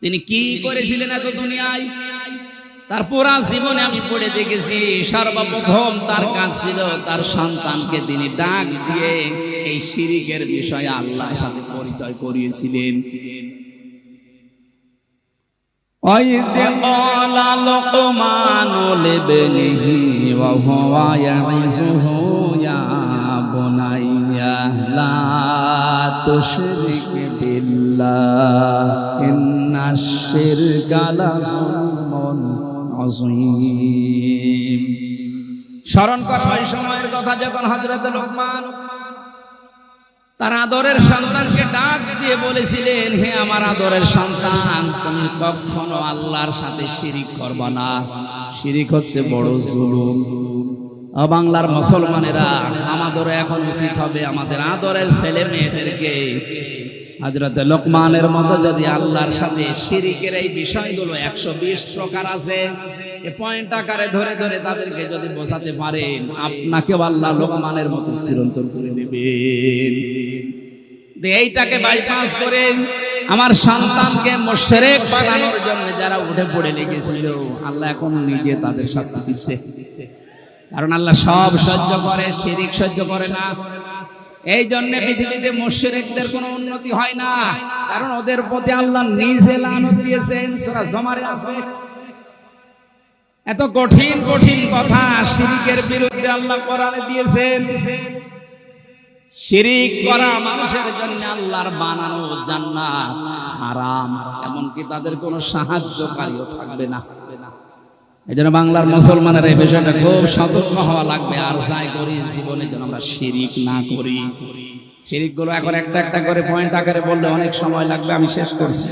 তিনি কি করেছিলেন এত দুনিয়ায়? তার পুরা জীবনে আমি পড়ে দেখেছি, সর্বপ্রথম তার কাজ ছিল তার সন্তানকে তিনি ডাক দিয়ে এই শিরিকের বিষয়ে আল্লাহর সাথে পরিচয় করিয়েছিলেন। وَإِذْ قَالَ لُقْمَانُ لِابْنِهِ وَهُوَ يَعِظُهُ يَا بُنَيَّ لَا تُشْرِكْ بِاللَّهِ إِنَّ الشِّرْكَ لَظُلْمٌ عَظِيمٌ। স্মরণ কর ওই সময়ের কথা যখন হযরত লোকমান তার আদরের সন্তানকে ডাক দিয়ে বলেছিলেন, হে আমার আদরের সন্তান, তুমি কখনো আল্লাহর সাথে শিরিক করবে না, শিরিক হচ্ছে বড় জুলুম। ও বাংলার মুসলমানেরা, আমাদেরও এখন উচিত হবে আমাদের আদরের ছেলে মেয়েদেরকে হযরত লোকমানের মতো যদি আল্লাহর সাথে শিরিকের এই বিষয়গুলো 120 প্রকার আছে, এই পয়েন্ট আকারে ধরে ধরে তাদেরকে যদি বোঝাতে পারেন, আপনাকেও আল্লাহ লোকমানের মতো চিরন্তন করে দেবেন। এইটাকে বাইপাস করে আমার সন্তানকে মুশরিক বানানোর জন্য যারা উঠে পড়ে লেগেছিল, আল্লাহ এখন নিজে তাদের শাস্তি দিচ্ছে। কারণ আল্লাহ সব সহ্য করে, শিরিক সহ্য করে না। এই জন্য পৃথিবীতে মুশরিকদের কোনো উন্নতি হয় না, কারণ ওদের প্রতি আল্লাহ নিজে লানত দিয়েছেন। সূরা জুমারে আছে। এত কঠিন কঠিন কথা শিরিকের বিরুদ্ধে আল্লাহ কোরআনে দিয়েছেন। শিরিক করা মানুষের জন্য আল্লাহর বানানো জান্নাত হারাম, এমনকি তাদের কোনো সাহায্যকারীও থাকবে না। এজন্য বাংলার মুসলমানের এই বিষয়টা খুব সতর্ক হওয়া লাগবে। আর যাই করি জীবনে যেন আমরা শিরিক না করি। শিরিকগুলো এখন একটা একটা করে পয়েন্ট আকারে বললে অনেক সময় লাগবে, আমি শেষ করছি।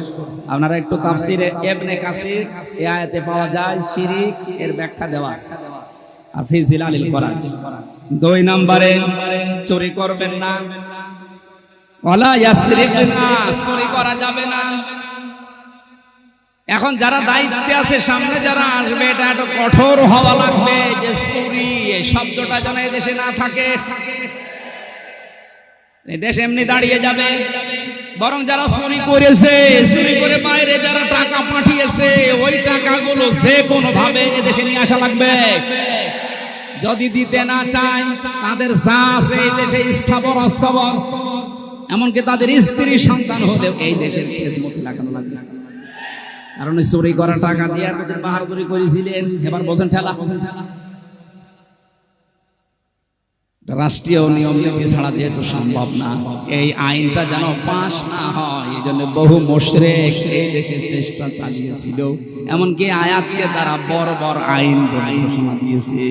আপনারা একটু তাফসিরে ইবনে কাসির এই আয়াতে পাওয়া যায় শিরিক এর ব্যাখ্যা দেওয়া আছে। আর ফি জিলালিল কোরআন 2 নম্বরে চুরি করবেন না, ওয়ালা ইয়াসরিকনা, চুরি করা যাবে না। এখন যারা দায়িত্বে আছে, সামনে যারা আসবে, এটা একটু কঠোর হওয়া লাগবে যে চুরি এই শব্দটা যেন এই দেশে না থাকে। এই দেশ এমনি দাঁড়িয়ে যাবে। বরং যারা চুরি করেছে, চুরি করে বাইরে যারা টাকা পাঠিয়েছে, ওই টাকাগুলো যে কোনো ভাবে এদেশে নিয়ে আসা লাগবে। যদি দিতে না চায়, তাদের যা আছে এই দেশে স্থাবর অস্থাবর, এমনকি তাদের স্ত্রী সন্তান হলেও এই দেশের খেদমতে লাগানো লাগবে। কারণ চুরি করা টাকা দিয়ে আমাদের বাহাদুরি করেছিলেন, এবার বোঝেন ঠেলা। রাষ্ট্রীয় নিয়ম নীতি ছাড়া যেহেতু সম্ভব না, এই আইনটা যেন পাশ না হয়, এই জন্য বহু মুশরিক এই দেশে চেষ্টা চালিয়েছিল, এমনকি আয়াতকে তারা বড় বড় আইন ঘোষণা দিয়েছে।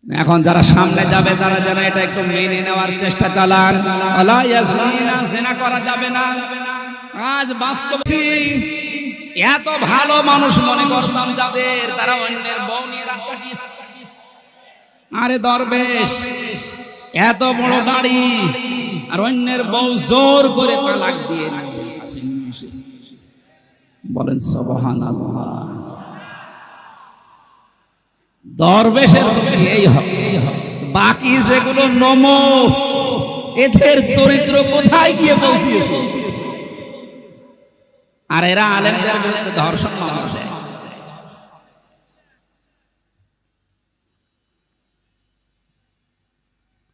এখন যারা সামনে যাবে তারা যেন এটা একটু মেনে নেওয়ার চেষ্টা চালান। ওয়ালা ইয়াজনিনা, জিনা করা যাবে না। আজ বাস্তব এত ভালো মানুষ মনে করতাম যাদের, তারা অন্যের বউ নিয়ে রাত কাটিয়েছে। আরে দরবেশ, এত বড় দাড়ি আর অন্যের বউ জোর করে তালাক দিয়ে বলেন সুবহানাল্লাহ। দরবেশের এই হবে, বাকি যেগুলো নমো, এদের চরিত্র কোথায় গিয়ে পৌঁছিয়েছে? আর এরা আলেমদের বিরুদ্ধে ধর্ষণ মামলা।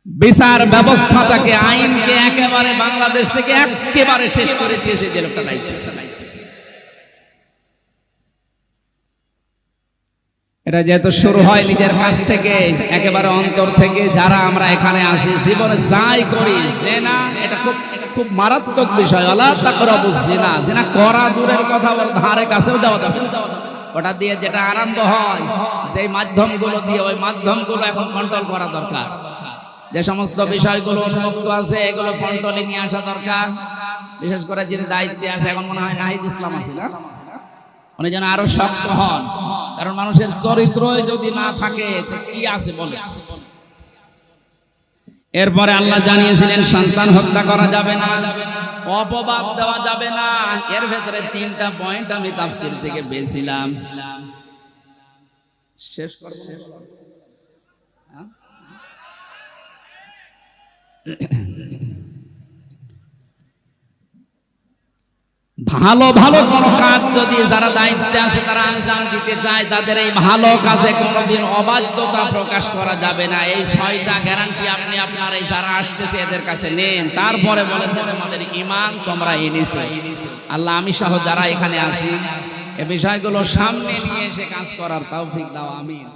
বিচার ব্যবস্থাটাকে, আইনকে একেবারে বাংলাদেশ থেকে একেবারে শেষ করে দিয়েছে যে লোকটা দায়িত্ব চালাইতেছে। এটা যেহেতু শুরু হয় নিজের কাছ থেকে, একেবারে অন্তর থেকে, যারা আমরা এখানে আছি জীবনে যাই করি, জিনা এটা খুব খুব মারাত্মক বিষয়। আলা তাকরাবুজ জিনা, জিনা করা দূরের কথা, ওর ধারে কাছেও যাওয়া যাবে না। ওটা দিয়ে যেটা আরম্ভ হয়, যে মাধ্যমগুলো দিয়ে, ওই মাধ্যমগুলো এখন কন্ট্রোল করা দরকার। যে সমস্ত বিষয়গুলো উন্মুক্ত আছে এগুলো কন্ট্রোলে নিয়ে আসা দরকার। বিশেষ করে যিনি দায়িত্বে আছে, এখন মনে হয় নাহিদ ইসলাম আছে না, উনি যেন আরো শক্ত হন, কারণ মানুষের চরিত্র যদি না থাকে কি আছে বলে। এরপরে আল্লাহ জানিয়েছিলেন সন্তান হত্যা করা যাবে না, অপবাদ দেওয়া যাবে না। এর ভেতরে 3টা পয়েন্ট আমি তাফসীর থেকে পেয়েছিলাম, শেষ করব। ভালো ভালো কোন কাজ যদি যারা দায়িত্বে আছে তারা আঞ্জাম দিতে চায়, তাদের এই ভালো কাজে কোনোদিন অবাধ্যতা প্রকাশ করা যাবে না। এই 6টা গ্যারান্টি আপনি আপনার এই যারা আসতেছে এদের কাছে নেন। তারপরে বলেন যে তোমাদের ঈমান তোমরা এনেছো। আল্লাহ আমি সহ যারা এখানে আছি এই বিষয়গুলো সামনে নিয়ে এসে কাজ করার তৌফিক দাও, আমিন।